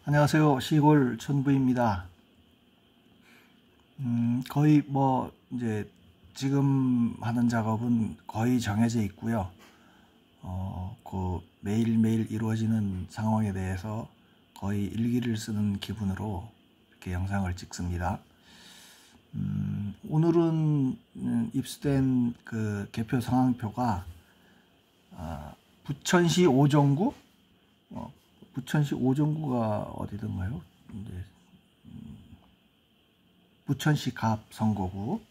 안녕하세요. 시골 천부입니다. 거의 이제 지금 하는 작업은 거의 정해져 있고요. 그 매일매일 이루어지는 상황에 대해서 거의 일기를 쓰는 기분으로 이렇게 영상을 찍습니다. 오늘은 입수된 그 개표 상황표가 부천시 오정구, 부천시 오정구가 어디든가요? 이제 부천시 갑 선거구,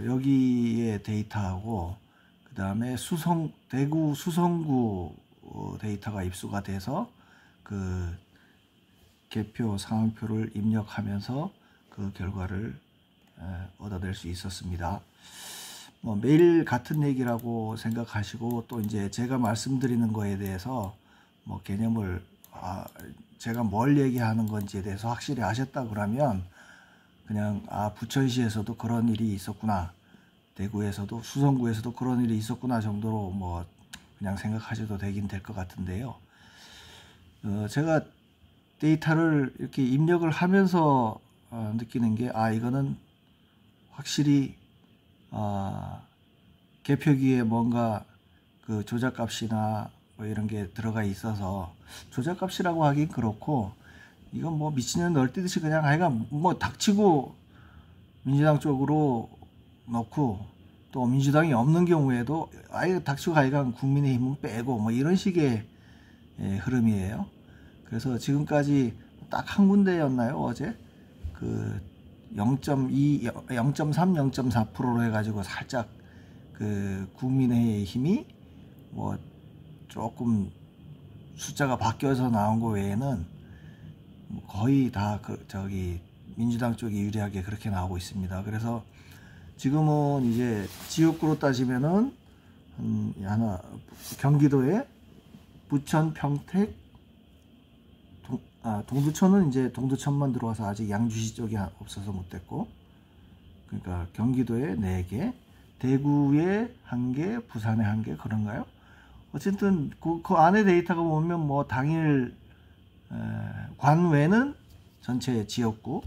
여기에 데이터하고 그 다음에 대구 수성구 데이터가 입수가 돼서 그 개표 상황표를 입력하면서 그 결과를 얻어낼 수 있었습니다. 매일 같은 얘기라고 생각하시고, 또 이제 제가 말씀드리는 거에 대해서 개념을 제가 뭘 얘기하는 건지에 대해서 확실히 아셨다 그러면 그냥 부천시에서도 그런 일이 있었구나, 대구에서도 수성구에서도 그런 일이 있었구나 정도로 그냥 생각하셔도 되긴 될 것 같은데요. 제가 데이터를 이렇게 입력을 하면서 느끼는 게 이거는 확실히 개표기에 뭔가 그 조작값이나 이런 게 들어가 있어서, 조작값이라고 하긴 그렇고, 이건 미친년 널뛰듯이 그냥 하여간 닥치고 민주당 쪽으로 넣고, 또 민주당이 없는 경우에도 아예 닥치고 하여간 국민의힘은 빼고 이런 식의 흐름이에요. 그래서 지금까지 딱 한 군데였나요? 어제 그 0.2, 0.3, 0.4%로 해가지고 살짝 그 국민의힘이 조금 숫자가 바뀌어서 나온 거 외에는 거의 다 민주당 쪽이 유리하게 그렇게 나오고 있습니다. 그래서 지금은 이제 지역구로 따지면은 경기도에 부천, 평택, 동두천은 이제 동두천만 들어와서 아직 양주시 쪽이 없어서 못 됐고, 그러니까 경기도에 4개, 대구에 1개, 부산에 1개, 그런가요? 어쨌든 그 안에 데이터가 보면 당일 관외는 전체 지역구,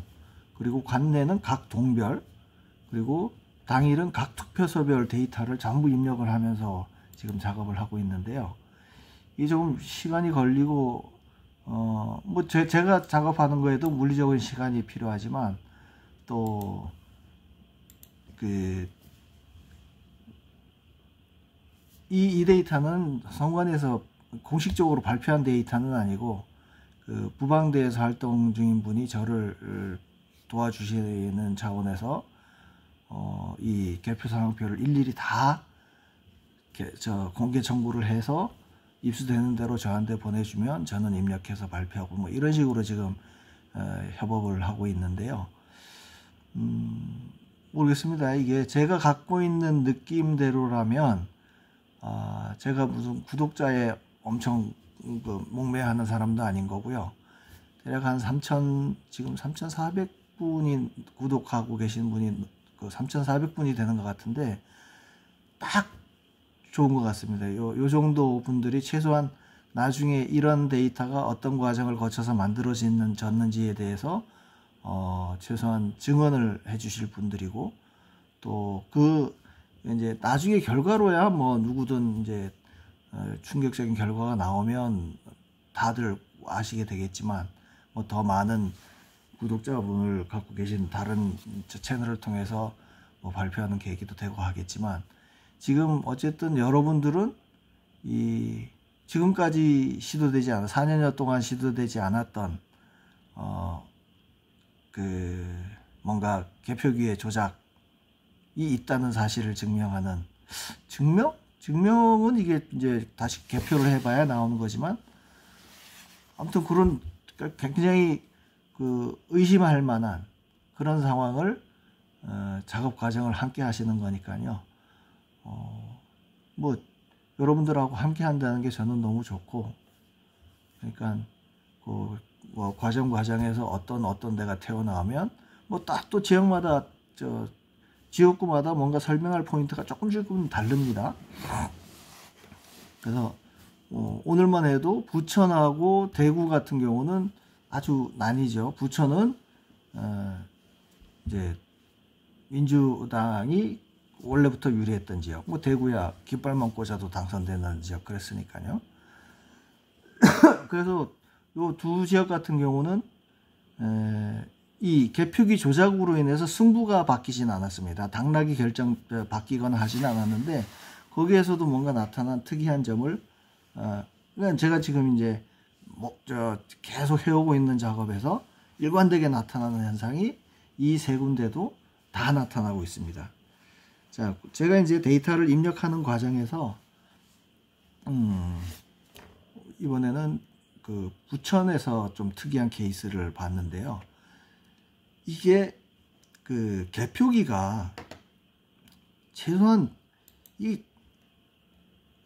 그리고 관내는 각 동별, 그리고 당일은 각 투표소별 데이터를 전부 입력을 하면서 지금 작업을 하고 있는데요. 이게 조금 시간이 걸리고, 제가 작업하는 거에도 물리적인 시간이 필요하지만, 또 이 데이터는 선관위에서 공식적으로 발표한 데이터는 아니고, 그 부방대에서 활동 중인 분이 저를 도와주시는 차원에서 이 개표 상황표를 일일이 다 공개 청구를 해서 입수되는 대로 저한테 보내주면 저는 입력해서 발표하고 이런 식으로 지금 협업을 하고 있는데요. 모르겠습니다. 이게 제가 갖고 있는 느낌대로라면 제가 무슨 구독자에 엄청 목매하는 사람도 아닌 거고요. 대략 한 지금 3,400분이 구독하고 계신 분이 3,400분이 되는 것 같은데, 딱 좋은 것 같습니다. 요 정도 분들이 최소한 나중에 이런 데이터가 어떤 과정을 거쳐서 만들어졌는지에 대해서 최소한 증언을 해 주실 분들이고, 또 이제 나중에 결과로야 누구든 이제 충격적인 결과가 나오면 다들 아시게 되겠지만, 더 많은 구독자분을 갖고 계신 다른 채널을 통해서 발표하는 계기도 되고 하겠지만, 지금 어쨌든 여러분들은 지금까지 시도되지 않은, 4년여 동안 시도되지 않았던 뭔가 개표기의 조작이 있다는 사실을 증명하는, 증명은 이게 이제 다시 개표를 해봐야 나오는 거지만, 아무튼 그런 굉장히 의심할 만한 그런 상황을 작업 과정을 함께 하시는 거니까요. 여러분들하고 함께 한다는 게 저는 너무 좋고, 그러니까 과정에서 어떤 데가 튀어나오면 딱 또 지역마다 지역구마다 뭔가 설명할 포인트가 조금 다릅니다. 그래서 오늘만 해도 부천하고 대구 같은 경우는 아주 나뉘죠. 부천은 이제 민주당이 원래부터 유리했던 지역, 뭐 대구야 깃발만 꽂아도 당선되는 지역 그랬으니까요. 그래서 요 두 지역 같은 경우는 이 개표기 조작으로 인해서 승부가 바뀌진 않았습니다. 당락이 바뀌거나 하진 않았는데 거기에서도 뭔가 나타난 특이한 점을 그러니까 제가 지금 이제 계속 해오고 있는 작업에서 일관되게 나타나는 현상이 이 세 군데도 다 나타나고 있습니다. 자, 제가 이제 데이터를 입력하는 과정에서 이번에는 그 부천에서 좀 특이한 케이스를 봤는데요. 이게 그 개표기가 최소한 이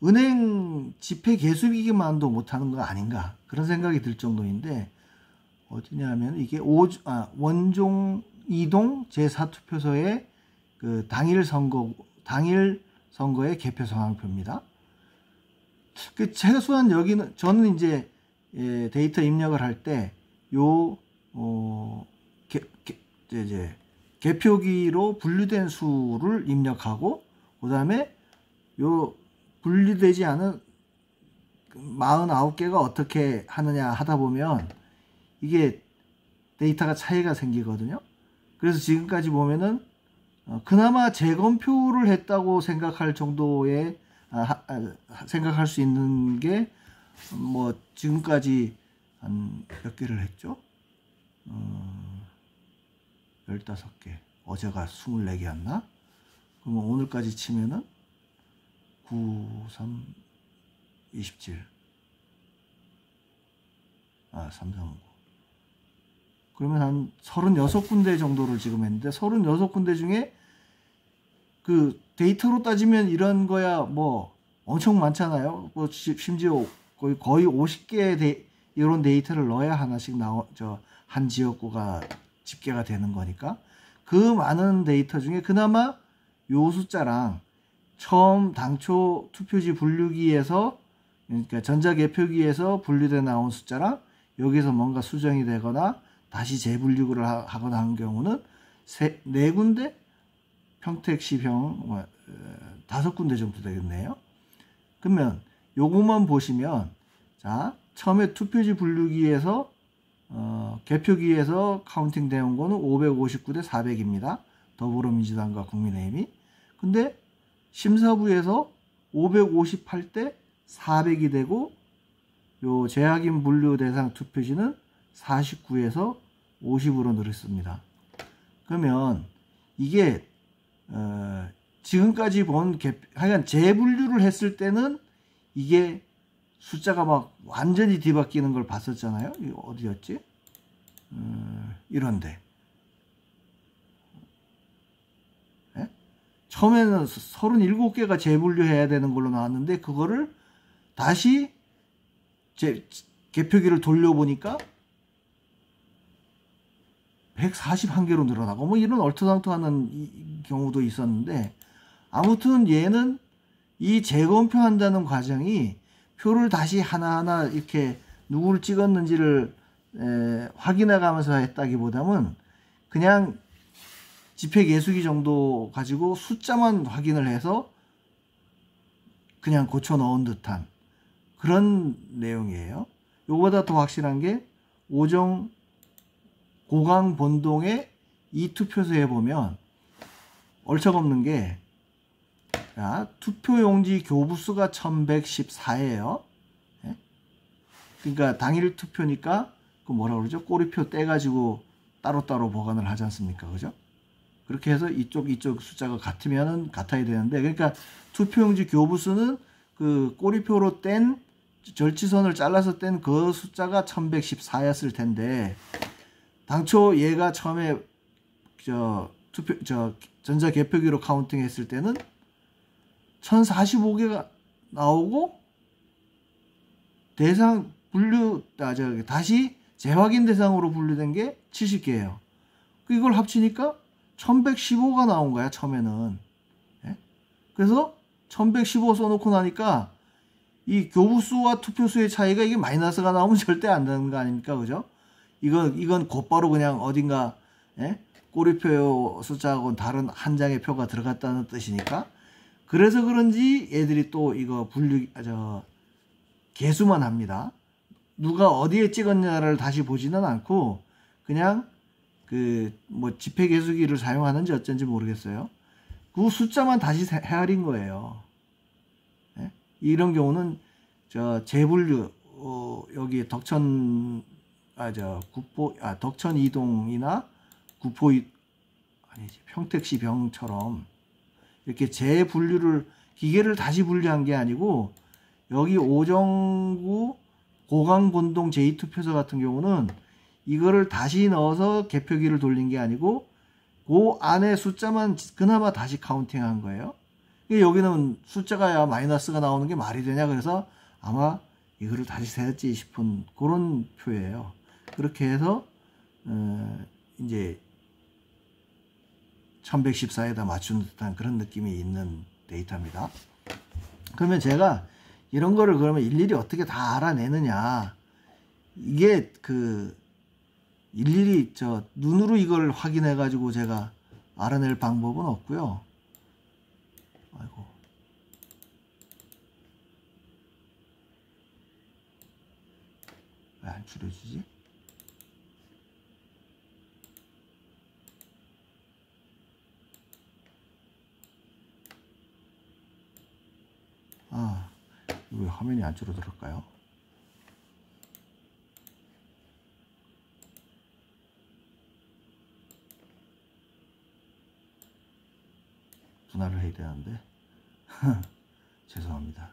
은행 지폐 개수기기만도 못하는 거 아닌가 그런 생각이 들 정도인데 어디냐면 이게 원종 2동 제4투표소의 그 당일 선거의 개표 상황표입니다. 그 최소한 여기는 저는 이제 데이터 입력을 할 때 이제 개표기로 분류된 수를 입력하고 그 다음에 요 분류되지 않은 49개가 어떻게 하느냐 하다 보면 이게 데이터가 차이가 생기거든요. 그래서 지금까지 보면은 그나마 재검표를 했다고 생각할 정도의 생각할 수 있는 게 뭐 지금까지 한 몇 개를 했죠? 15개. 어제가 24개였나? 그러면 오늘까지 치면은 9, 3, 27. 3, 3, 9. 그러면 한 36군데 정도를 지금 했는데 36군데 중에 그 데이터로 따지면 이런 거야 뭐 엄청 많잖아요. 뭐 심지어 거의 50개의 이런 데이터를 넣어야 하나씩 한 지역구가 집계가 되는 거니까 그 많은 데이터 중에 그나마 요 숫자랑 처음 당초 투표지 분류기에서 그러니까 전자개표기에서 분류돼 나온 숫자랑 여기서 뭔가 수정이 되거나 다시 재분류를 하거나 한 경우는 네 군데 평택시병 5군데 정도 되겠네요. 그러면 요것만 보시면 자 처음에 투표지 분류기에서 개표기에서 카운팅 되온 거는 559대 400입니다. 더불어민주당과 국민의힘이. 근데 심사부에서 558대 400이 되고 요 재확인 분류 대상 투표지는 49에서 50으로 늘었습니다. 그러면 이게 지금까지 하여간 재분류를 했을 때는 이게 숫자가 막 완전히 뒤바뀌는 걸 봤었잖아요. 이거 어디였지? 이런데 네? 처음에는 37개가 재분류해야 되는 걸로 나왔는데 그거를 다시 개표기를 돌려보니까 141개로 늘어나고 뭐 이런 얼토당토하는 경우도 있었는데 아무튼 얘는 이 재검표 한다는 과정이 표를 다시 하나하나 이렇게 누구를 찍었는지를 확인해 가면서 했다기보다는 그냥 지폐 개수기 정도 가지고 숫자만 확인을 해서 그냥 고쳐 넣은 듯한 그런 내용이에요. 요거보다 더 확실한 게 오정 고강 본동의 이 투표소에 보면 얼척없는 게 자, 투표용지 교부수가 1114예요. 예? 그러니까 당일 투표니까 그 뭐라 그러죠? 꼬리표 떼가지고 따로따로 보관을 하지 않습니까? 그죠? 그렇게 해서 이쪽 숫자가 같아야 되는데 그러니까 투표용지 교부수는 그 꼬리표로 뗀 절치선을 잘라서 뗀 그 숫자가 1114였을 텐데 당초 얘가 처음에 전자개표기로 카운팅 했을 때는 1045개가 나오고 대상 분류 다시 재확인 대상으로 분류된 게 70개예요. 이걸 합치니까 1115가 나온 거야 처음에는. 예? 그래서 1115 써놓고 나니까 이 교부수와 투표수의 차이가 이게 마이너스가 나오면 절대 안 되는 거 아닙니까? 그죠? 이건 곧바로 그냥 어딘가, 예? 꼬리표 숫자하고는 다른 한 장의 표가 들어갔다는 뜻이니까, 그래서 그런지 얘들이 또 이거 개수만 합니다. 누가 어디에 찍었냐를 다시 보지는 않고 그냥 집회 개수기를 사용하는지 어쩐지 모르겠어요. 그 숫자만 다시 헤아린 거예요. 예? 이런 경우는 재분류, 여기 덕천 이동이나 평택시 병처럼 이렇게 재분류를, 기계를 다시 분류한 게 아니고, 여기 오정구 고강본동 제2투표소 같은 경우는 이거를 다시 넣어서 개표기를 돌린 게 아니고 그 안에 숫자만 그나마 다시 카운팅한 거예요. 여기는 숫자가 마이너스가 나오는 게 말이 되냐, 그래서 아마 이거를 다시 세웠지 싶은 그런 표예요. 그렇게 해서 이제 1114에다 맞춘 듯한 그런 느낌이 있는 데이터입니다. 그러면 제가 이런 거를 그러면 일일이 어떻게 다 알아내느냐, 이게 일일이 눈으로 이걸 확인해 가지고 제가 알아낼 방법은 없고요. 아이고, 왜 안 줄여지지? 왜 화면이 안 줄어들을까요? 분할을 해야 되는데 죄송합니다.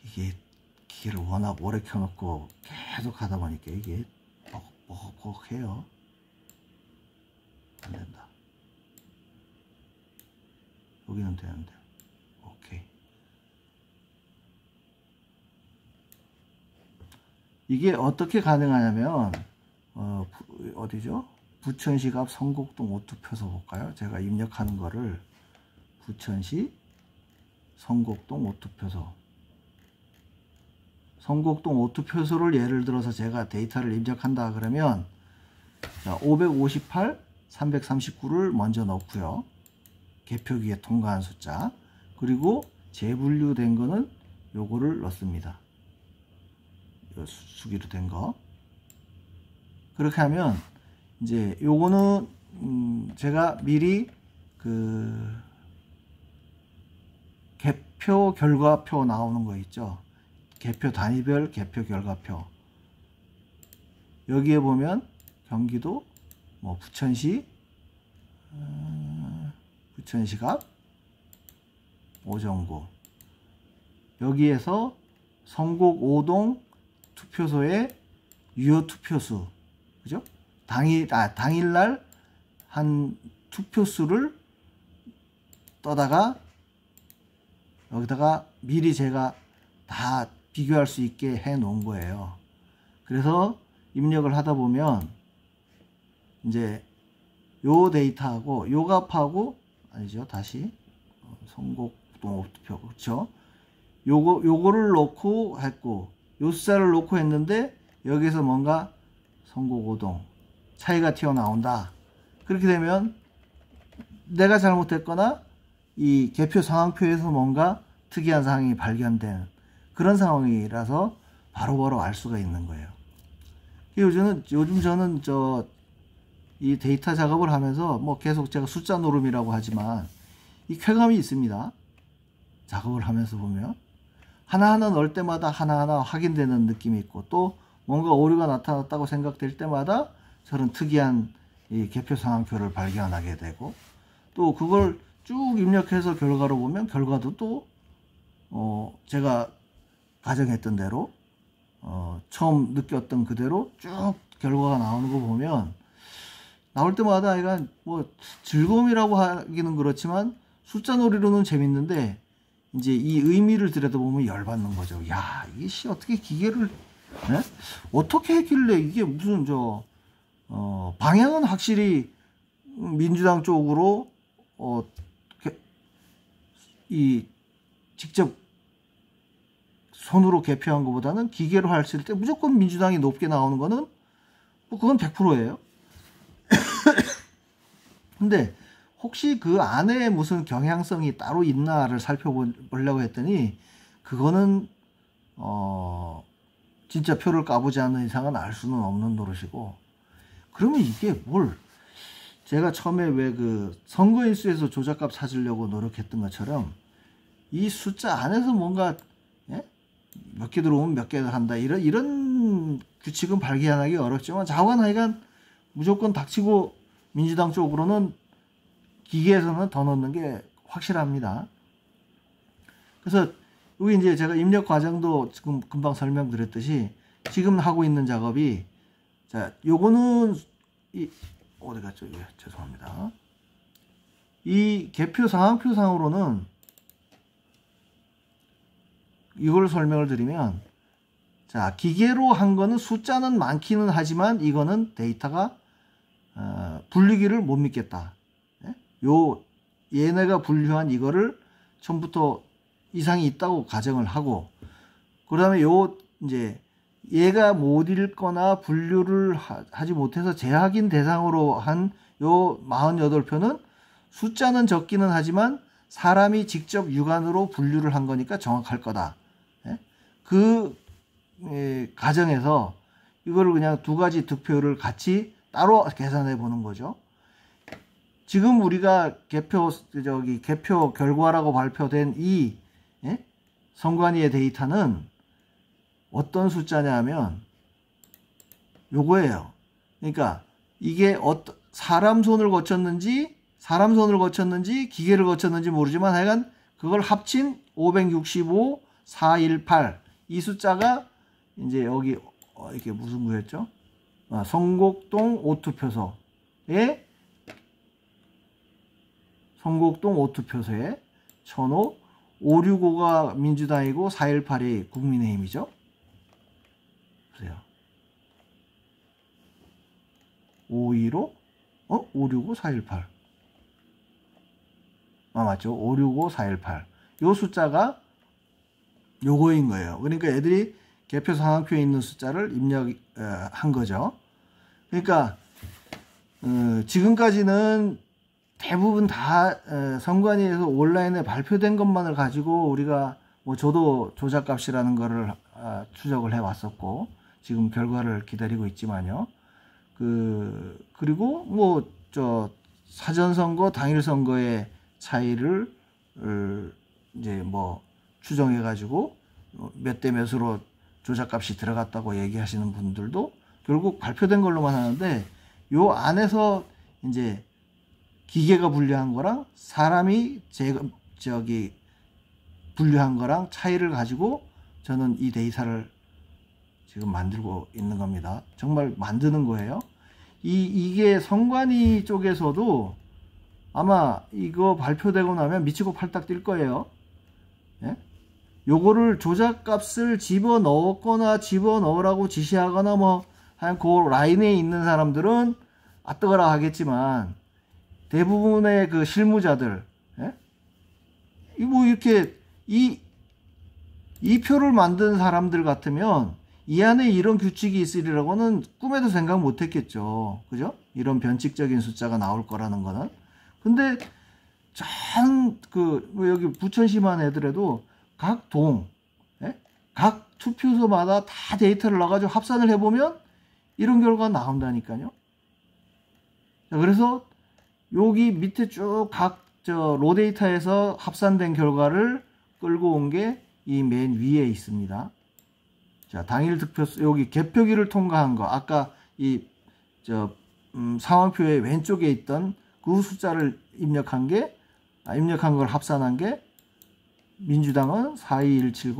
이게 기계를 워낙 오래 켜놓고 계속 하다 보니까 이게 뻑뻑뻑해요. 안 된다. 여기는 되는데. 오케이. 이게 어떻게 가능하냐면 어디죠? 부천시 앞 성곡동 오투표소 볼까요? 제가 입력하는 거를 부천시 성곡동 오투표소, 성곡동 오투표소를 예를 들어서 제가 데이터를 입력한다 그러면 558, 339를 먼저 넣고요. 개표기에 통과한 숫자, 그리고 재분류된 거는 요거를 넣습니다. 수기로 된 거. 그렇게 하면 이제 요거는 제가 미리 개표 결과표 나오는 거 있죠. 개표 단위별 개표 결과표. 여기에 보면 경기도 부천시갑 오정구, 여기에서 성곡 5동 투표소의 유효 투표수, 그죠? 당일날 한 투표수를 떠다가 여기다가 미리 제가 다 비교할 수 있게 해 놓은 거예요. 그래서 입력을 하다 보면 이제 요 데이터하고 요 값하고, 아니죠, 다시 성곡동 오투표, 그렇죠? 요거를 놓고 했고, 요 숫자를 놓고 했는데 여기서 뭔가 성곡5동 차이가 튀어나온다. 그렇게 되면 내가 잘못했거나 이 개표 상황표에서 뭔가 특이한 상황이 발견된 그런 상황이라서 바로바로 알 수가 있는 거예요. 요즘 저는 이 데이터 작업을 하면서 계속 제가 숫자 노름이라고 하지만 이 쾌감이 있습니다. 작업을 하면서 보면 하나하나 넣을 때마다 하나하나 확인되는 느낌이 있고, 또 뭔가 오류가 나타났다고 생각될 때마다 저런 특이한 이 개표 상황표를 발견하게 되고, 또 그걸 쭉 입력해서 결과로 보면 결과도 또 제가 가정했던 대로 처음 느꼈던 그대로 쭉 결과가 나오는 거 보면, 나올 때마다 이건 즐거움이라고 하기는 그렇지만 숫자 놀이로는 재밌는데, 이제 이 의미를 들여다보면 열받는 거죠. 야, 이게 어떻게 기계를, 어떻게 했길래 이게 무슨 방향은 확실히 민주당 쪽으로 직접 손으로 개표한 것보다는 기계로 했을 때 무조건 민주당이 높게 나오는 거는 뭐 그건 100%예요. 근데 혹시 그 안에 무슨 경향성이 따로 있나를 살펴보려고 했더니 그거는 진짜 표를 까보지 않는 이상은 알 수는 없는 노릇이고. 그러면 이게 뭘, 제가 처음에 왜 그 선거인수에서 조작값 찾으려고 노력했던 것처럼 이 숫자 안에서 뭔가 몇 개 들어오면 몇 개 한다 이런 규칙은 발견하기 어렵지만 자관하여간 무조건 닥치고 민주당 쪽으로는 기계에서는 더 넣는 게 확실합니다. 그래서 여기 이제 제가 입력 과정도 지금 금방 설명드렸듯이 지금 하고 있는 작업이, 자, 요거는 어디 갔죠? 예, 죄송합니다. 이 개표 상황표상으로는 이걸 설명을 드리면, 자, 기계로 한 거는 숫자는 많기는 하지만 이거는 데이터가 분류기를 못 믿겠다. 얘네가 분류한 이거를 처음부터 이상이 있다고 가정을 하고, 그 다음에 이제 얘가 못 읽거나 분류를 하지 못해서 재확인 대상으로 한 요 48표는 숫자는 적기는 하지만 사람이 직접 육안으로 분류를 한 거니까 정확할 거다. 그 가정에서 이거를 그냥 두 가지 득표를 같이 따로 계산해 보는 거죠. 지금 우리가 개표 결과라고 발표된 이 선관위의 데이터는 어떤 숫자냐 하면 요거예요. 그러니까 이게 사람 손을 거쳤는지 기계를 거쳤는지 모르지만 하여간 그걸 합친 565, 418 이 숫자가 이제 여기 이게 무슨 구였죠? 성곡동 오투표소에 천호 565가 민주당이고 418이 국민의힘이죠. 보세요. 515 565 418 맞죠? 565 418 요 숫자가 요거인 거예요. 그러니까 애들이 개표 상황표에 있는 숫자를 입력한 거죠. 그러니까 지금까지는 대부분 다 선관위에서 온라인에 발표된 것만을 가지고 우리가 저도 조작값이라는 거를 추적을 해 왔었고 지금 결과를 기다리고 있지만요. 그리고 사전선거 당일선거의 차이를 이제 추정해 가지고 몇 대 몇으로 조작값이 들어갔다고 얘기하시는 분들도 결국 발표된 걸로만 하는데 요 안에서 이제 기계가 분류한 거랑 사람이 분류한 거랑 차이를 가지고 저는 이 데이터를 지금 만들고 있는 겁니다. 정말 만드는 거예요. 이게 선관위 쪽에서도 아마 이거 발표되고 나면 미치고 팔딱 뛸 거예요. 예? 요거를 조작값을 집어넣었거나 집어넣으라고 지시하거나 한 그 라인에 있는 사람들은 아뜨거라 하겠지만 대부분의 그 실무자들, 이렇게 이 표를 만든 사람들 같으면 이 안에 이런 규칙이 있으리라고는 꿈에도 생각 못 했겠죠. 그죠? 이런 변칙적인 숫자가 나올 거라는 거는. 근데 여기 부천시만 해더라도 각 각 투표소마다 다 데이터를 넣어가지고 합산을 해보면 이런 결과가 나온다니까요. 자, 그래서 여기 밑에 쭉 로데이터에서 합산된 결과를 끌고 온 게 이 맨 위에 있습니다. 자, 당일 득표수, 여기 개표기를 통과한 거, 아까 상황표의 왼쪽에 있던 그 숫자를 입력한 걸 합산한 게 민주당은 42170,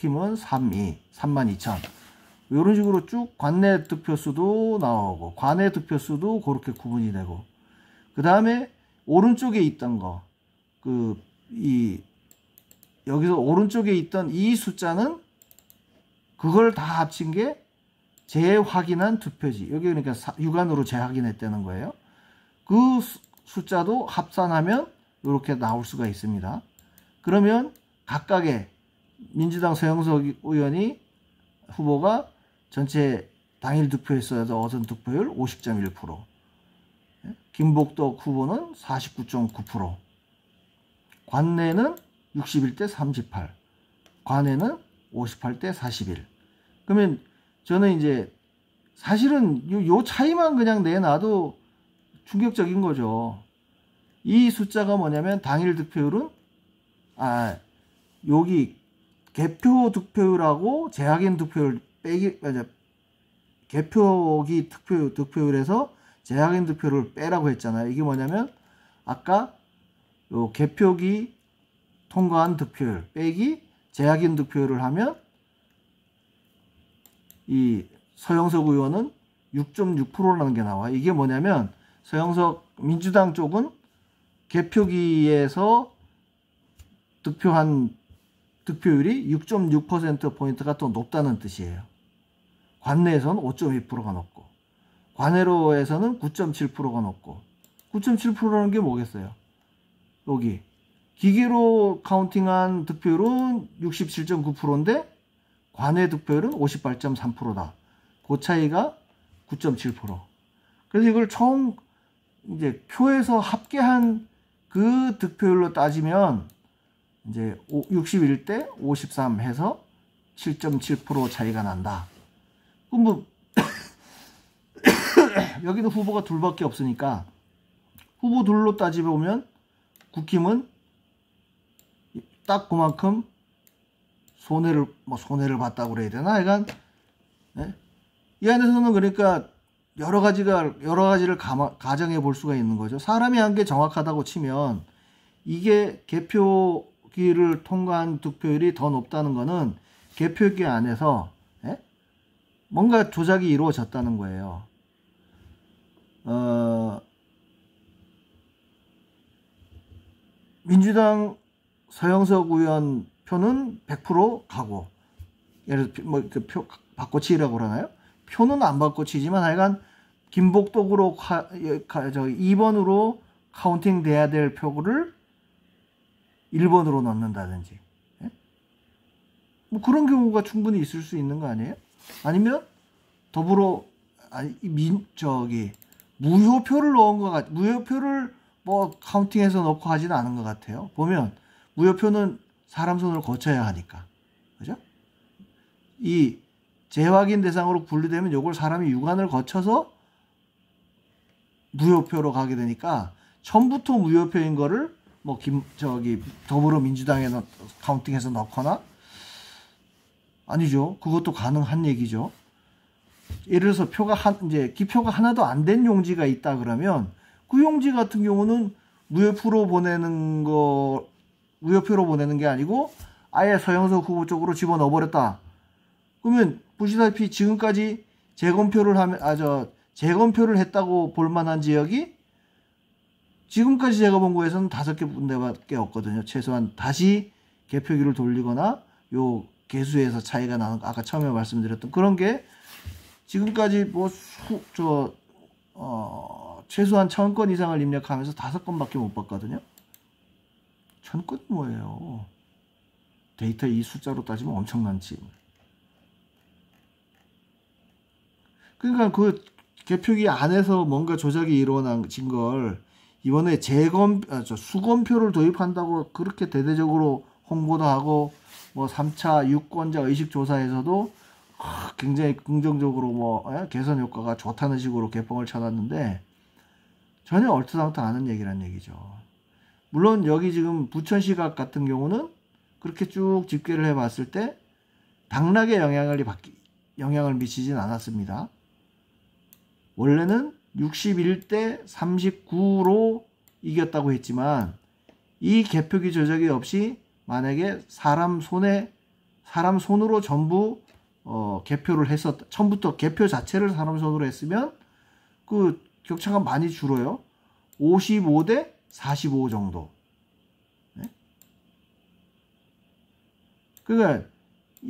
국힘은 32,000. 이런 식으로 쭉 관내 득표수도 나오고, 관내 득표수도 그렇게 구분이 되고, 그 다음에 오른쪽에 있던 거, 여기서 오른쪽에 있던 이 숫자는 그걸 다 합친 게 재확인한 투표지. 여기 그러니까 육안으로 재확인했다는 거예요. 그 숫자도 합산하면 이렇게 나올 수가 있습니다. 그러면 각각의 민주당 서영석 의원이 후보가 전체 당일 득표에서 얻은 득표율 50.1%, 김복덕 후보는 49.9%, 관내는 61대 38, 관외는 58대 41. 그러면 저는 이제 사실은 요 차이만 그냥 내놔도 충격적인 거죠. 이 숫자가 뭐냐면 당일 득표율은 여기 개표 득표율하고 재확인 득표율 빼기, 개표기 득표율에서 재확인 득표율을 빼라고 했잖아요. 이게 뭐냐면 아까 요 개표기 통과한 득표율 빼기 재확인 득표율을 하면 이 서영석 의원은 6.6%라는 게 나와. 이게 뭐냐면 서영석 민주당 쪽은 개표기에서 득표한 득표율이 6.6%포인트가 더 높다는 뜻이에요. 관내에서는 5.2%가 높고 관외로에서는 9.7%가 높고 9.7%라는 게 뭐겠어요? 여기 기계로 카운팅한 득표율은 67.9%인데 관외 득표율은 58.3%다. 그 차이가 9.7%. 그래서 이걸 총 이제 표에서 합계한 그 득표율로 따지면 이제 61대 53 해서 7.7% 차이가 난다. 그럼 뭐 여기도 후보가 둘밖에 없으니까 후보 둘로 따지보면 국힘은 딱 그만큼 손해를 봤다고 그래야 되나? 약간 이 안에서는 그러니까 여러 가지를 가정해 볼 수가 있는 거죠. 사람이 한 게 정확하다고 치면 이게 개표기를 통과한 득표율이 더 높다는 거는 개표기 안에서 뭔가 조작이 이루어졌다는 거예요. 민주당 서영석 의원 표는 100% 가고, 예를 들어 뭐 표 바꿔치기라고 그러나요? 표는 안 바꿔치지만 하여간 김복덕으로 2번으로 카운팅 돼야 될 표를 1번으로 넣는다든지, 뭐 그런 경우가 충분히 있을 수 있는 거 아니에요? 아니면 무효표를 넣은 것 같, 무효표를 뭐 카운팅해서 넣고 하지는 않은 것 같아요. 보면 무효표는 사람 손을 거쳐야 하니까, 그죠? 이 재확인 대상으로 분류되면 이걸 사람이 육안을 거쳐서 무효표로 가게 되니까 처음부터 무효표인 거를 뭐 더불어민주당에 카운팅해서 넣거나, 아니죠. 그것도 가능한 얘기죠. 예를 들어서 기표가 하나도 안 된 용지가 있다 그러면 그 용지 같은 경우는 무효표로 보내는 게 아니고 아예 서영석 후보 쪽으로 집어넣어 버렸다. 그러면 보시다시피 지금까지 재검표를 했다고 볼 만한 지역이 지금까지 제가 본 거에서는 5개 군데밖에 없거든요. 최소한 다시 개표기를 돌리거나 요 개수에서 차이가 나는, 아까 처음에 말씀드렸던 그런 게 지금까지 최소한 1000건 이상을 입력하면서 5건밖에 못 봤거든요. 1000건 뭐예요? 데이터 이 숫자로 따지면 엄청난지. 그러니까 그 개표기 안에서 뭔가 조작이 이루어진 걸 이번에 수검표를 도입한다고 그렇게 대대적으로 홍보도 하고 뭐 3차 유권자 의식조사에서도 굉장히 긍정적으로 개선 효과가 좋다는 식으로 개봉을 쳐놨는데 전혀 얼토당토 않은 얘기란 얘기죠. 물론 여기 지금 부천시각 같은 경우는 그렇게 쭉 집계를 해봤을 때 당락에 영향을 미치진 않았습니다. 원래는 61대 39로 이겼다고 했지만 이 개표기 조작이 없이 만약에 사람 손으로 전부 개표를 처음부터 개표 자체를 사람 손으로 했으면 그 격차가 많이 줄어요. 55대 45 정도. 네? 그러니까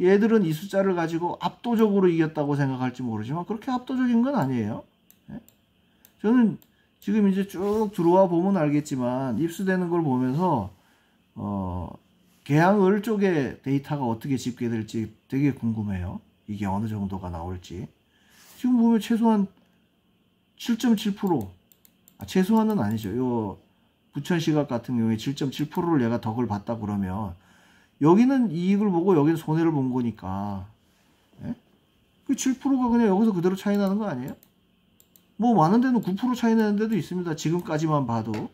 얘들은 이 숫자를 가지고 압도적으로 이겼다고 생각할지 모르지만 그렇게 압도적인 건 아니에요. 네? 저는 지금 이제 쭉 들어와 보면 알겠지만 입수되는 걸 보면서 계양을 쪽에 데이터가 어떻게 집계될지 되게 궁금해요. 이게 어느 정도가 나올지. 지금 보면 최소한 7.7%, 최소한은 아니죠. 요 부천시각 같은 경우에 7.7%를 얘가 덕을 봤다 그러면 여기는 이익을 보고 여기는 손해를 본 거니까, 예? 그 7%가 그냥 여기서 그대로 차이 나는 거 아니에요? 뭐 많은 데는 9% 차이 나는 데도 있습니다. 지금까지만 봐도.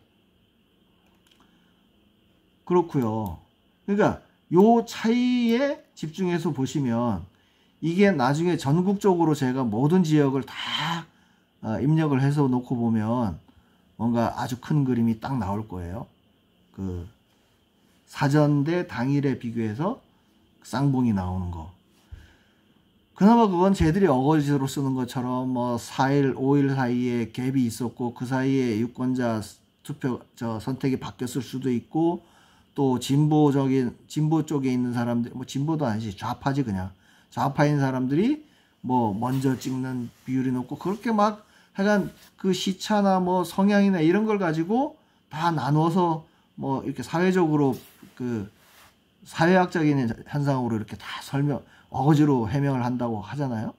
그렇고요. 그러니까 요 차이에 집중해서 보시면 이게 나중에 전국적으로 제가 모든 지역을 다 입력을 해서 놓고 보면 뭔가 아주 큰 그림이 딱 나올 거예요. 그 사전 대 당일에 비교해서 쌍봉이 나오는 거. 그나마 그건 쟤들이 어거지로 쓰는 것처럼 뭐 4일, 5일 사이에 갭이 있었고 그 사이에 유권자 투표 선택이 바뀌었을 수도 있고 또 진보 쪽에 있는 사람들, 뭐 진보도 아니지, 좌파지, 그냥 좌파인 사람들이 뭐 먼저 찍는 비율이 높고 그렇게 막 하여간 그 시차나 뭐 성향이나 이런 걸 가지고 다 나눠서 뭐 이렇게 사회적으로 그 사회학적인 현상으로 이렇게 다 어거지로 해명을 한다고 하잖아요.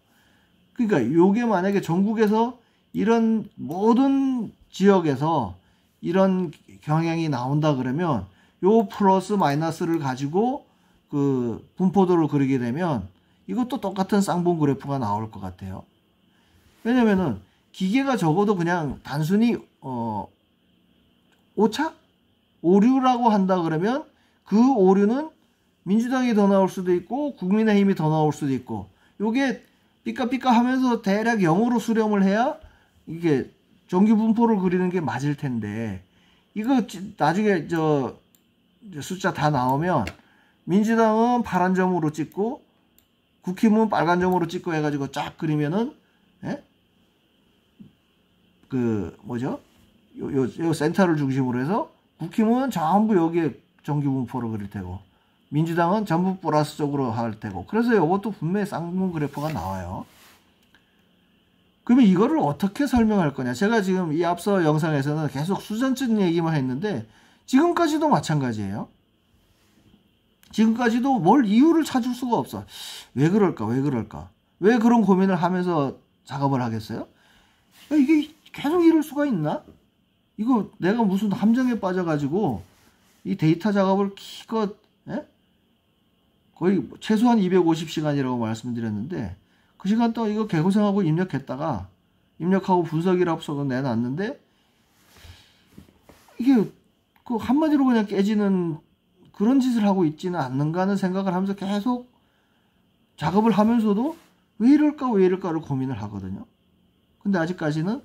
그러니까 요게 만약에 전국에서 이런 모든 지역에서 이런 경향이 나온다 그러면 요 플러스 마이너스를 가지고 그 분포도를 그리게 되면 이것도 똑같은 쌍봉 그래프가 나올 것 같아요. 왜냐면은 기계가 적어도 그냥 단순히 오차? 오류라고 한다 그러면 그 오류는 민주당이 더 나올 수도 있고 국민의힘이 더 나올 수도 있고 요게 삐까삐까 하면서 대략 0으로 수렴을 해야 이게 정규 분포를 그리는 게 맞을 텐데 이거 나중에 숫자 다 나오면 민주당은 파란 점으로 찍고 국힘은 빨간 점으로 찍고 해가지고 쫙 그리면은, 예? 그 뭐죠? 요 센터를 중심으로 해서 국힘은 전부 여기에 정규 분포를 그릴 테고 민주당은 전부 플러스 쪽으로 할 테고 그래서 이것도 분명히 쌍봉 그래프가 나와요. 그러면 이거를 어떻게 설명할 거냐? 제가 지금 이 앞서 영상에서는 계속 수전증 얘기만 했는데 지금까지도 마찬가지예요. 지금까지도 뭘 이유를 찾을 수가 없어. 왜 그럴까? 왜 그럴까? 왜 그런 고민을 하면서 작업을 하겠어요? 이게 계속 이럴 수가 있나? 이거 내가 무슨 함정에 빠져가지고 이 데이터 작업을 기껏, 예? 거의 최소한 250시간이라고 말씀드렸는데 그 시간 동안 이거 개고생하고 입력하고 분석이라고 써서 내놨는데 이게 그 한마디로 그냥 깨지는 그런 짓을 하고 있지는 않는가 하는 생각을 하면서 계속 작업을 하면서도 왜 이럴까를 고민을 하거든요. 근데 아직까지는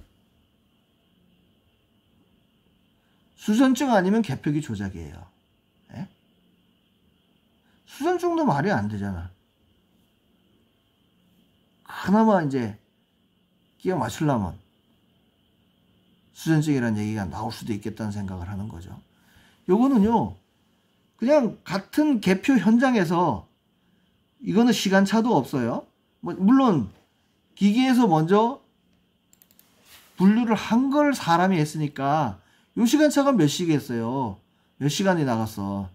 수전증 아니면 개표기 조작이에요. 예? 수전증도 말이 안 되잖아. 그나마 이제 끼워 맞추려면 수전증이라는 얘기가 나올 수도 있겠다는 생각을 하는 거죠. 요거는요, 그냥 같은 개표 현장에서 이거는 시간차도 없어요. 물론 기계에서 먼저 분류를 한 걸 사람이 했으니까 요 시간차가 몇 시겠어요. 몇 시간이 나갔어.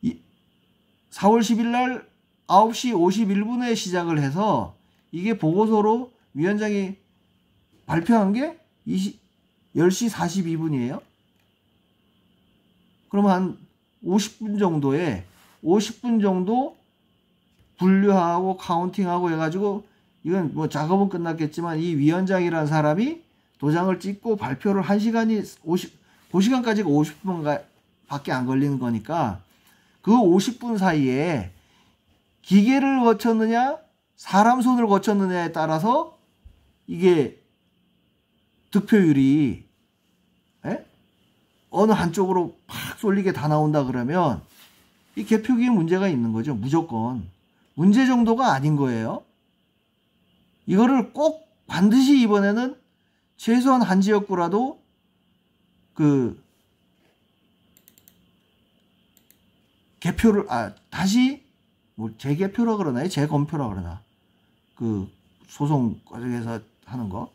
4월 10일 날 9시 51분에 시작을 해서 이게 보고서로 위원장이 발표한 게 10시 42분이에요. 그러면 한 50분 정도 분류하고 카운팅하고 해가지고 이건 뭐 작업은 끝났겠지만 이 위원장이라는 사람이 도장을 찍고 발표를 1시간이 그 시간까지가 50분 밖에 안 걸리는 거니까 그 50분 사이에 기계를 거쳤느냐 사람 손을 거쳤느냐에 따라서 이게 득표율이 어느 한쪽으로 팍 쏠리게 다 나온다 그러면 이 개표기에 문제가 있는 거죠. 무조건 문제 정도가 아닌 거예요. 이거를 꼭 반드시 이번에는 최소한 한 지역구라도 그 개표를 다시 뭐 재개표라 그러나 재검표라 그러나 그 소송 과정에서 하는 거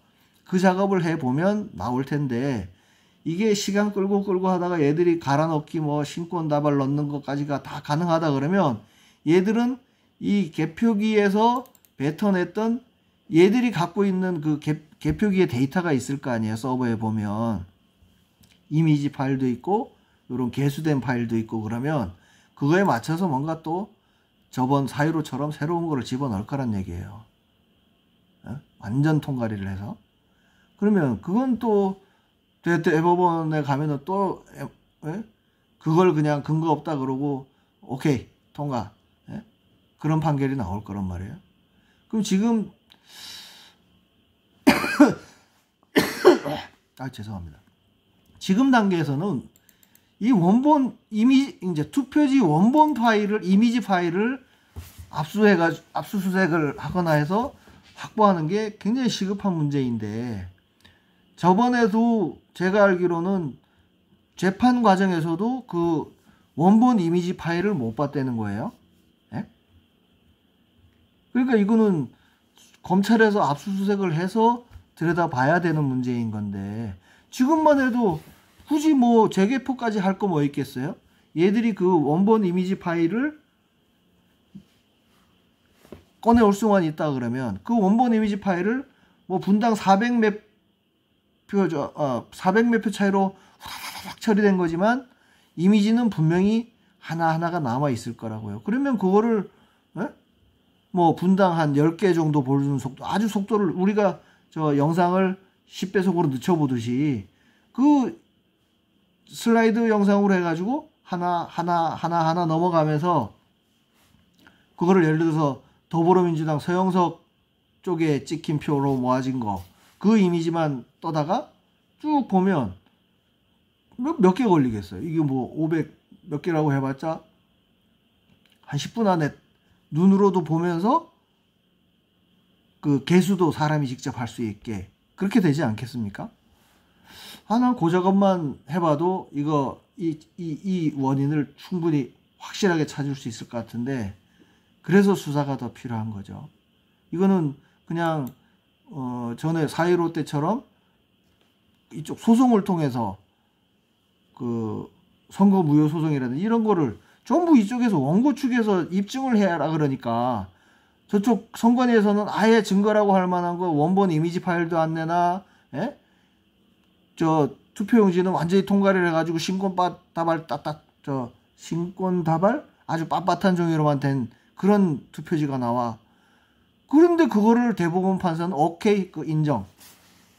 그 작업을 해 보면 나올 텐데 이게 시간 끌고 하다가 얘들이 갈아넣기 뭐 신권 다발 넣는 것까지가 다 가능하다 그러면 얘들은 이 개표기에서 뱉어냈던 얘들이 갖고 있는 그 개표기의 데이터가 있을 거 아니에요. 서버에 보면 이미지 파일도 있고 이런 개수된 파일도 있고 그러면 그거에 맞춰서 뭔가 또 저번 4.15처럼 새로운 거를 집어넣을 거란 얘기예요. 완전 통과리를 해서. 그러면 그건 또 대법원에 가면은 또 그걸 그냥 근거 없다 그러고 오케이 통과 그런 판결이 나올 거란 말이에요. 그럼 지금 죄송합니다. 지금 단계에서는 이 원본 이제 투표지 원본 파일을 이미지 파일을 압수수색을 하거나 해서 확보하는 게 굉장히 시급한 문제인데 저번에도 제가 알기로는 재판 과정에서도 그 원본 이미지 파일을 못 봤다는 거예요. 그러니까 이거는 검찰에서 압수수색을 해서 들여다봐야 되는 문제인 건데 지금만 해도 굳이 뭐 재개포까지 할 거 뭐 있겠어요? 얘들이 그 원본 이미지 파일을 꺼내올 수만 있다 그러면 그 원본 이미지 파일을 뭐 분당 400 몇 표 차이로 확 처리된 거지만 이미지는 분명히 하나하나가 남아 있을 거라고요. 그러면 그거를 뭐 분당 한 10개 정도 보는 속도, 아주 속도를 우리가 저 영상을 10배속으로 늦춰보듯이 그 슬라이드 영상으로 해가지고 하나 넘어가면서 그거를 예를 들어서 더불어민주당 서영석 쪽에 찍힌 표로 모아진 거 그 이미지만 떠다가 쭉 보면 몇 개 걸리겠어요. 이게 뭐 500 몇 개라고 해봤자 한 10분 안에 눈으로도 보면서 그 개수도 사람이 직접 할 수 있게 그렇게 되지 않겠습니까? 난 그 작업만 해봐도 이 원인을 충분히 확실하게 찾을 수 있을 것 같은데 그래서 수사가 더 필요한 거죠. 이거는 그냥 전에 4.15 때처럼 이쪽 소송을 통해서 그 선거 무효 소송이라든지 이런 거를 전부 이쪽에서 원고 측에서 입증을 해라 그러니까 저쪽 선관위에서는 아예 증거라고 할 만한 거 원본 이미지 파일도 안 내나 저 투표용지는 완전히 통과를 해가지고 신권 다발 아주 빳빳한 종이로만 된 그런 투표지가 나와. 그런데 그거를 대법원 판사는 오케이 그 인정.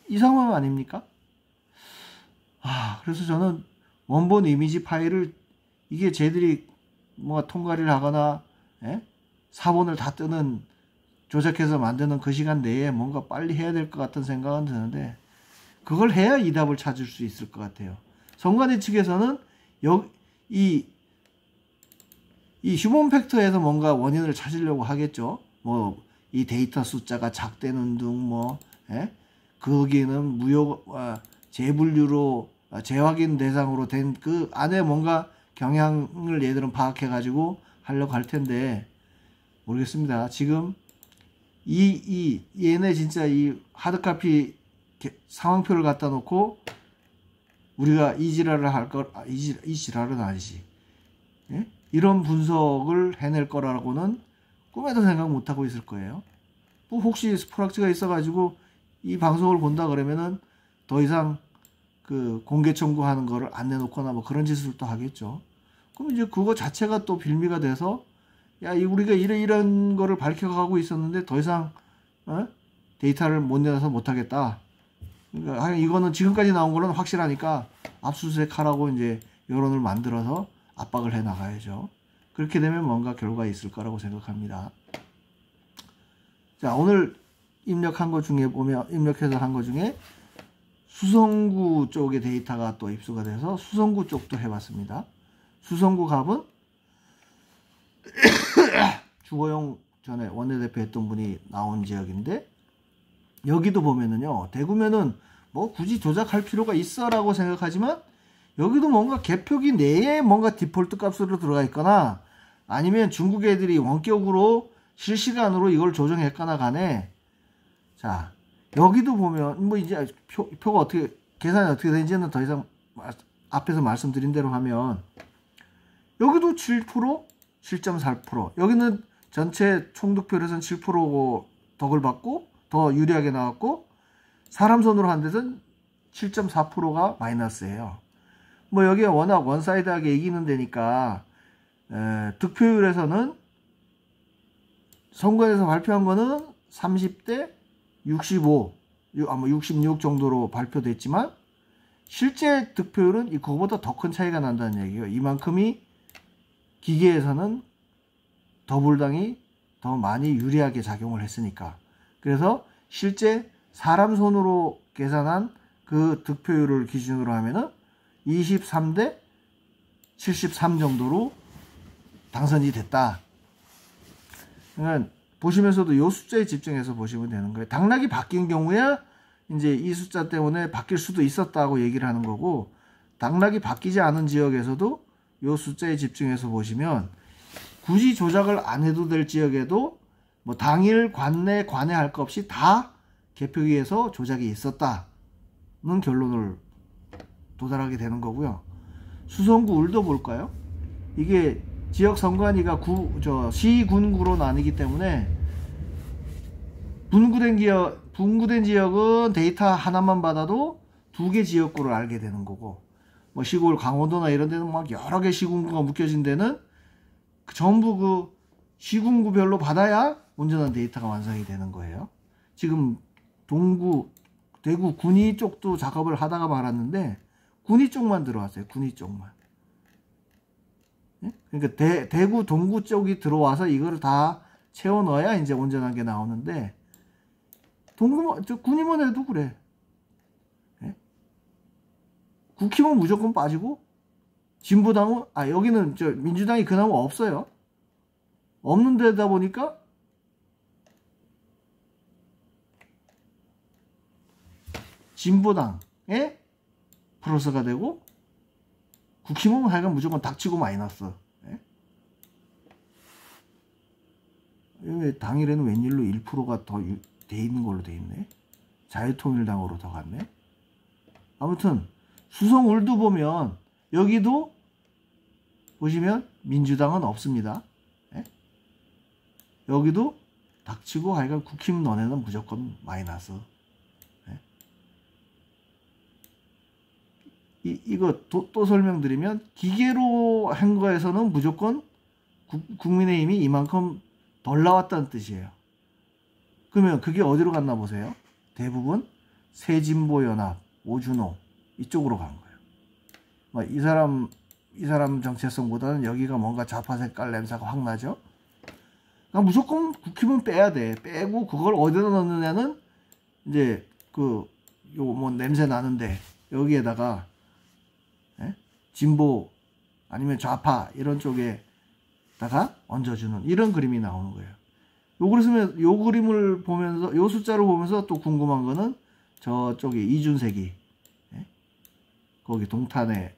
이 상황 아닙니까? 그래서 저는 원본 이미지 파일을 이게 쟤들이 뭔가 통과를 하거나 사본을 다 뜨는 조작해서 만드는 그 시간 내에 뭔가 빨리 해야 될 것 같은 생각은 드는데 그걸 해야 이 답을 찾을 수 있을 것 같아요. 선관위 측에서는 이 휴먼 팩터에서 뭔가 원인을 찾으려고 하겠죠. 뭐 이 데이터 숫자가 작대는 등 거기에는 재분류로 재확인 대상으로 된 그 안에 뭔가 경향을 얘들은 파악해 가지고 하려고 할 텐데 모르겠습니다. 지금 얘네 진짜 이 하드카피 상황표를 갖다 놓고 우리가 이 지랄을 이 지랄은 아니지. 이런 분석을 해낼 거라고는 꿈에도 생각 못 하고 있을 거예요. 뭐 혹시 스프락치가 있어가지고 이 방송을 본다 그러면은 더 이상 그 공개 청구하는 거를 안 내놓거나 뭐 그런 짓을 또 하겠죠. 그럼 이제 그거 자체가 또 빌미가 돼서 야, 우리가 이런 거를 밝혀가고 있었는데 더 이상 데이터를 못 내놔서 못 하겠다. 그러니까 이거는 지금까지 나온 거는 확실하니까 압수수색하라고 이제 여론을 만들어서 압박을 해 나가야죠. 그렇게 되면 뭔가 결과가 있을 거라고 생각합니다. 자, 오늘 입력해서 한 거 중에 수성구 쪽의 데이터가 또 입수가 돼서 수성구 쪽도 해봤습니다. 수성구 갑은 주호영 전에 원내대표 했던 분이 나온 지역인데 여기도 보면은요, 대구면은 뭐 굳이 조작할 필요가 있어라고 생각하지만 여기도 뭔가 개표기 내에 뭔가 디폴트 값으로 들어가 있거나 아니면 중국 애들이 원격으로 실시간으로 이걸 조정했거나 간에 자 여기도 보면 뭐 이제 표가 어떻게 계산이 어떻게 되는지는 더 이상 앞에서 말씀드린 대로 하면 여기도 7%, 7.4%, 여기는 전체 총득표율에서는 7% 덕을 받고 더 유리하게 나왔고 사람 손으로 한 데서는 7.4%가 마이너스예요. 뭐 여기에 워낙 원사이드하게 이기는 데니까 득표율에서는 선거에서 발표한 거는 30대 65, 아마 66 정도로 발표됐지만 실제 득표율은 그거보다 더 큰 차이가 난다는 얘기예요. 이만큼이 기계에서는 더불당이 더 많이 유리하게 작용을 했으니까. 그래서 실제 사람 손으로 계산한 그 득표율을 기준으로 하면은 23대 73 정도로 당선이 됐다. 그러니까 보시면서도 이 숫자에 집중해서 보시면 되는 거예요. 당락이 바뀐 경우에 이제 이 숫자 때문에 바뀔 수도 있었다고 얘기를 하는 거고, 당락이 바뀌지 않은 지역에서도 이 숫자에 집중해서 보시면 굳이 조작을 안 해도 될 지역에도 뭐 당일 관내 관외할 것 없이 다 개표기에서 조작이 있었다는 결론을 도달하게 되는 거고요. 수성구 울도 볼까요? 이게 지역 선관위가 시군구로 나뉘기 때문에 분구된 지역은 데이터 하나만 받아도 2개 지역구를 알게 되는 거고, 뭐 시골 강원도나 이런 데는 막 여러 개 시군구가 묶여진 데는 전부 그 시군구별로 받아야 온전한 데이터가 완성이 되는 거예요. 지금 동구, 대구, 군위 쪽도 작업을 하다가 말았는데 군위 쪽만 들어왔어요. 군위 쪽만. 그러니까 대구, 동구 쪽이 들어와서 이거를 다 채워 넣어야 이제 온전한 게 나오는데, 군위만 해도 그래. 국힘은 무조건 빠지고, 진보당은, 여기는 민주당이 그나마 없어요. 없는 데다 보니까, 진보당에 플러스가 되고, 국힘은 하여간 무조건 닥치고 마이너스. 여기 당일에는 웬일로 1%가 더 돼 있는 걸로 돼 있네. 자유통일당으로 더 갔네. 아무튼 수성울도 보면 여기도 보시면 민주당은 없습니다. 여기도 닥치고 하여간 국힘 너네는 무조건 마이너스. 이거 또 설명드리면, 기계로 한 거에서는 무조건 국민의힘이 이만큼 덜 나왔다는 뜻이에요. 그러면 그게 어디로 갔나 보세요. 대부분 새진보연합, 오준호 이쪽으로 간 거예요. 이 사람 정체성보다는 여기가 뭔가 좌파 색깔 냄새가 확 나죠. 그러니까 무조건 국힘은 빼야 돼. 빼고 그걸 어디다 넣느냐는 이제 뭐 냄새 나는데 여기에다가 진보 아니면 좌파 이런 쪽에다가 얹어주는 이런 그림이 나오는 거예요. 요 그림을 보면서, 요 숫자를 보면서 또 궁금한 거는 저쪽에 이준석이 거기 동탄에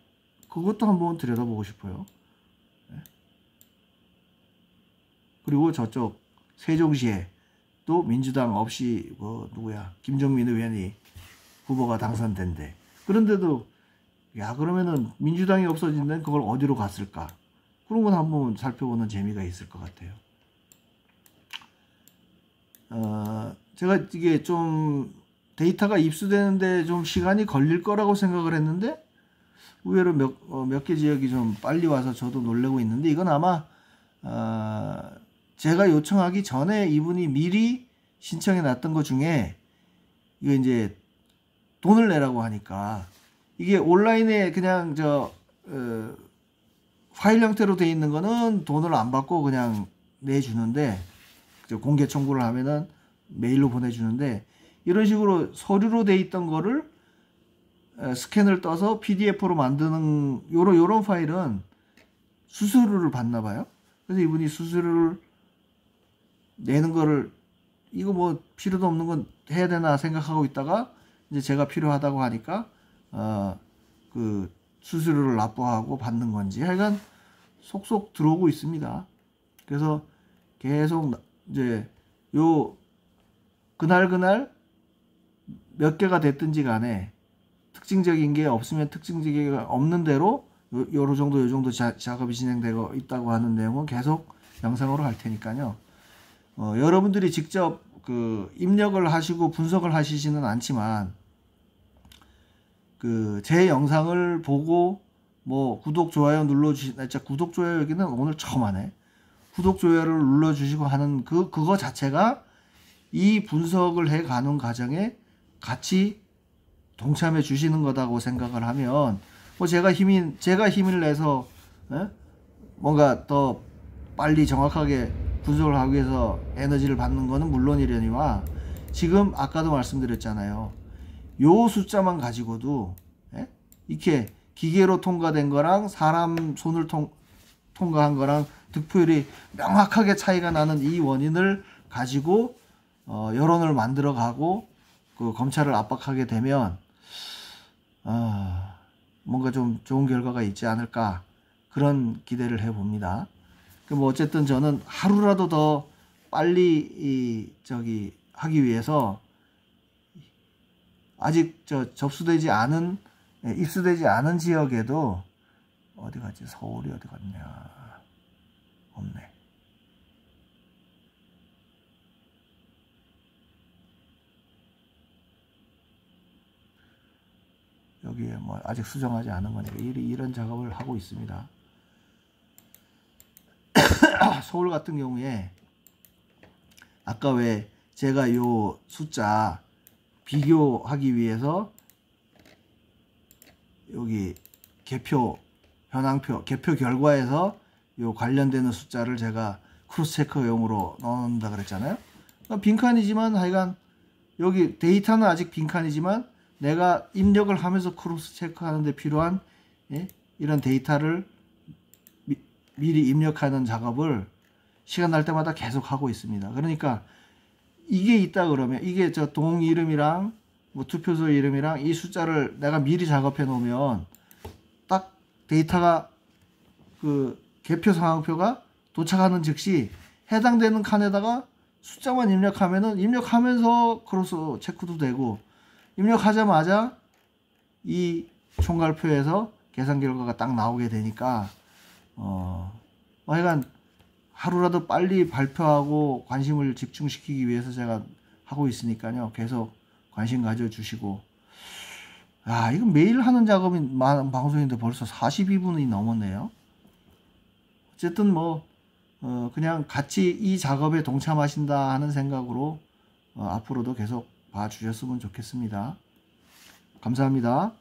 그것도 한번 들여다보고 싶어요. 그리고 저쪽 세종시에 또 민주당 없이 김종민 의원이 후보가 당선된대. 그런데도 그러면은 민주당이 없어진 데는 그걸 어디로 갔을까? 그런 건 한번 살펴보는 재미가 있을 것 같아요. 제가 이게 좀 데이터가 입수되는데 좀 시간이 걸릴 거라고 생각을 했는데 의외로 몇 개 지역이 좀 빨리 와서 저도 놀라고 있는데, 이건 아마 제가 요청하기 전에 이분이 미리 신청해 놨던 것 중에, 이거 이제 돈을 내라고 하니까 이게 온라인에 그냥 파일 형태로 돼 있는 거는 돈을 안 받고 그냥 내주는데, 공개 청구를 하면은 메일로 보내주는데, 이런 식으로 서류로 돼 있던 거를 스캔을 떠서 PDF로 만드는 요런 파일은 수수료를 받나 봐요. 그래서 이분이 수수료를 내는 거를 이거 뭐 필요도 없는 건 해야 되나 생각하고 있다가 이제 제가 필요하다고 하니까 그 수수료를 납부하고 받는 건지 하여간 속속 들어오고 있습니다. 그래서 계속 이제 그날 몇 개가 됐든지 간에 특징적인 게 없으면 특징적인 게 없는 대로 요로 정도 요 정도 작업이 진행되고 있다고 하는 내용은 계속 영상으로 할 테니까요. 여러분들이 직접 그 입력을 하시고 분석을 하시지는 않지만 그 제 영상을 보고 뭐 구독 좋아요 진짜 구독 좋아요 여기는 오늘 처음 하네. 구독 좋아요를 눌러 주시고 하는 그거 자체가 이 분석을 해 가는 과정에 같이 동참해 주시는 거다고 생각을 하면 뭐 제가 힘을 내서 뭔가 더 빨리 정확하게 분석을 하기 위해서 에너지를 받는 거는 물론이려니와 지금 아까도 말씀드렸잖아요. 요 숫자만 가지고도 이렇게 기계로 통과된 거랑 사람 손을 통과한 거랑 득표율이 명확하게 차이가 나는 이 원인을 가지고 여론을 만들어 가고 그 검찰을 압박하게 되면 뭔가 좀 좋은 결과가 있지 않을까 그런 기대를 해봅니다. 뭐 어쨌든 저는 하루라도 더 빨리 하기 위해서 아직 접수되지 않은 입수되지 않은 지역에도 어디 갔지? 서울이 어디 갔냐? 없네. 여기에 뭐 아직 수정하지 않은 거니까 이런 작업을 하고 있습니다. 서울 같은 경우에 아까 왜 제가 요 숫자 비교하기 위해서 여기 개표 현황표 개표 결과에서 요 관련되는 숫자를 제가 크로스 체크용으로 넣는다 그랬잖아요. 빈칸이지만 하여간 여기 데이터는 아직 빈칸이지만 내가 입력을 하면서 크로스 체크하는데 필요한 이런 데이터를 미리 입력하는 작업을 시간 날 때마다 계속 하고 있습니다. 그러니까 이게 있다 그러면 이게 저 동 이름이랑 뭐 투표소 이름이랑 이 숫자를 내가 미리 작업해 놓으면 딱 데이터가 그 개표 상황표가 도착하는 즉시 해당되는 칸에다가 숫자만 입력하면은 입력하면서 크로스 체크도 되고 입력하자마자 이 총괄표에서 계산 결과가 딱 나오게 되니까 하여간 하루라도 빨리 발표하고 관심을 집중시키기 위해서 제가 하고 있으니까요. 계속 관심 가져주시고 이거 매일 하는 작업이 많은 방송인데 벌써 42분이 넘었네요. 어쨌든 뭐 그냥 같이 이 작업에 동참하신다 하는 생각으로 앞으로도 계속 봐주셨으면 좋겠습니다. 감사합니다.